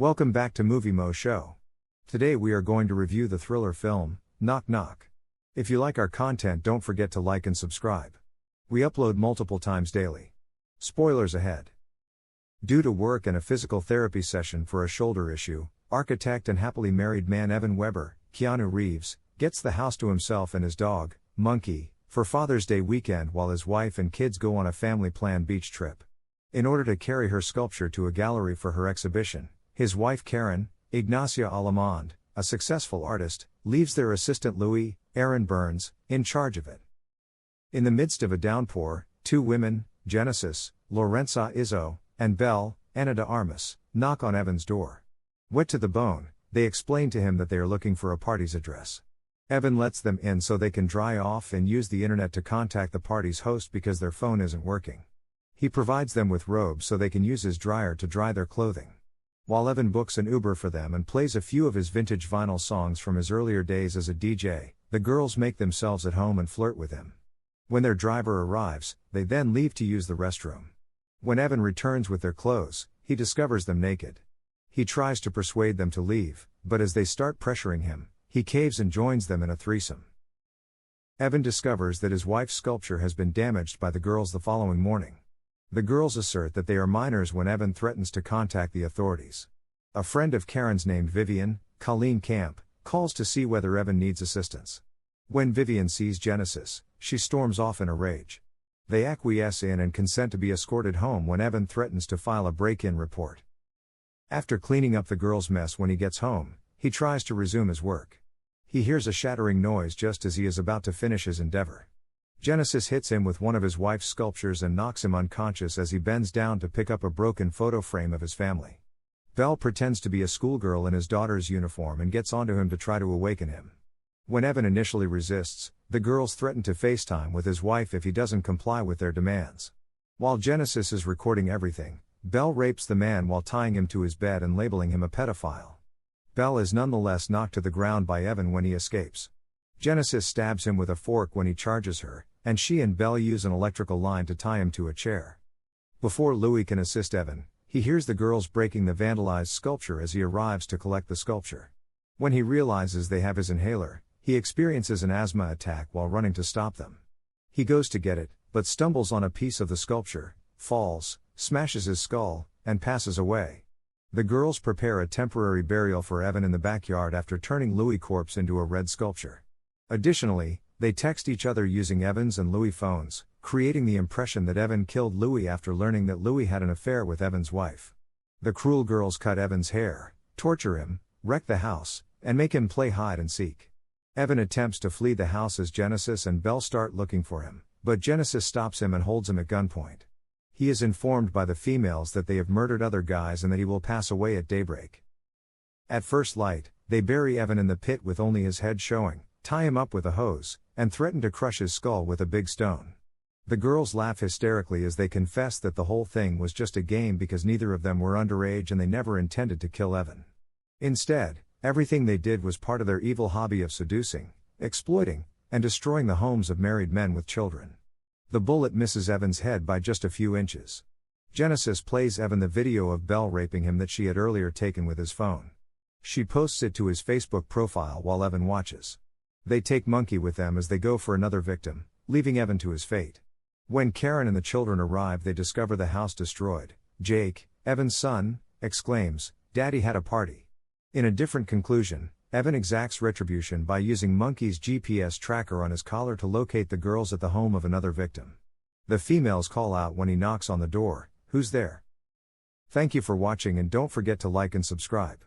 Welcome back to Movie Moshow. Today we are going to review the thriller film, Knock Knock. If you like our content, don't forget to like and subscribe. We upload multiple times daily. Spoilers ahead. Due to work and a physical therapy session for a shoulder issue, architect and happily married man Evan Weber, Keanu Reeves, gets the house to himself and his dog, Monkey, for Father's Day weekend while his wife and kids go on a family-planned beach trip. In order to carry her sculpture to a gallery for her exhibition, his wife Karen, Ignacia Alamond, a successful artist, leaves their assistant Louis, Aaron Burns, in charge of it. In the midst of a downpour, two women, Genesis, Lorenza Izzo, and Belle, Ana de Armas, knock on Evan's door. Wet to the bone, they explain to him that they are looking for a party's address. Evan lets them in so they can dry off and use the internet to contact the party's host because their phone isn't working. He provides them with robes so they can use his dryer to dry their clothing. While Evan books an Uber for them and plays a few of his vintage vinyl songs from his earlier days as a DJ, the girls make themselves at home and flirt with him. When their driver arrives, they then leave to use the restroom. When Evan returns with their clothes, he discovers them naked. He tries to persuade them to leave, but as they start pressuring him, he caves and joins them in a threesome. Evan discovers that his wife's sculpture has been damaged by the girls the following morning. The girls assert that they are minors when Evan threatens to contact the authorities. A friend of Karen's named Vivian, Colleen Camp, calls to see whether Evan needs assistance. When Vivian sees Genesis, she storms off in a rage. They acquiesce in and consent to be escorted home when Evan threatens to file a break-in report. After cleaning up the girls' mess when he gets home, he tries to resume his work. He hears a shattering noise just as he is about to finish his endeavor. Genesis hits him with one of his wife's sculptures and knocks him unconscious as he bends down to pick up a broken photo frame of his family. Belle pretends to be a schoolgirl in his daughter's uniform and gets onto him to try to awaken him. When Evan initially resists, the girls threaten to FaceTime with his wife if he doesn't comply with their demands. While Genesis is recording everything, Belle rapes the man while tying him to his bed and labeling him a pedophile. Belle is nonetheless knocked to the ground by Evan when he escapes. Genesis stabs him with a fork when he charges her, and she and Belle use an electrical line to tie him to a chair. Before Louis can assist Evan, he hears the girls breaking the vandalized sculpture as he arrives to collect the sculpture. When he realizes they have his inhaler, he experiences an asthma attack while running to stop them. He goes to get it, but stumbles on a piece of the sculpture, falls, smashes his skull, and passes away. The girls prepare a temporary burial for Evan in the backyard after turning Louis' corpse into a red sculpture. Additionally, they text each other using Evan's and Louis' phones, creating the impression that Evan killed Louis after learning that Louis had an affair with Evan's wife. The cruel girls cut Evan's hair, torture him, wreck the house, and make him play hide and seek. Evan attempts to flee the house as Genesis and Belle start looking for him, but Genesis stops him and holds him at gunpoint. He is informed by the females that they have murdered other guys and that he will pass away at daybreak. At first light, they bury Evan in the pit with only his head showing, tie him up with a hose, and threaten to crush his skull with a big stone. The girls laugh hysterically as they confess that the whole thing was just a game because neither of them were underage and they never intended to kill Evan. Instead, everything they did was part of their evil hobby of seducing, exploiting, and destroying the homes of married men with children. The bullet misses Evan's head by just a few inches. Genesis plays Evan the video of Belle raping him that she had earlier taken with his phone. She posts it to his Facebook profile while Evan watches. They take Monkey with them as they go for another victim, leaving Evan to his fate. When Karen and the children arrive, they discover the house destroyed. Jake, Evan's son, exclaims, "Daddy had a party." In a different conclusion, Evan exacts retribution by using Monkey's GPS tracker on his collar to locate the girls at the home of another victim. The females call out when he knocks on the door, "Who's there?" Thank you for watching and don't forget to like and subscribe.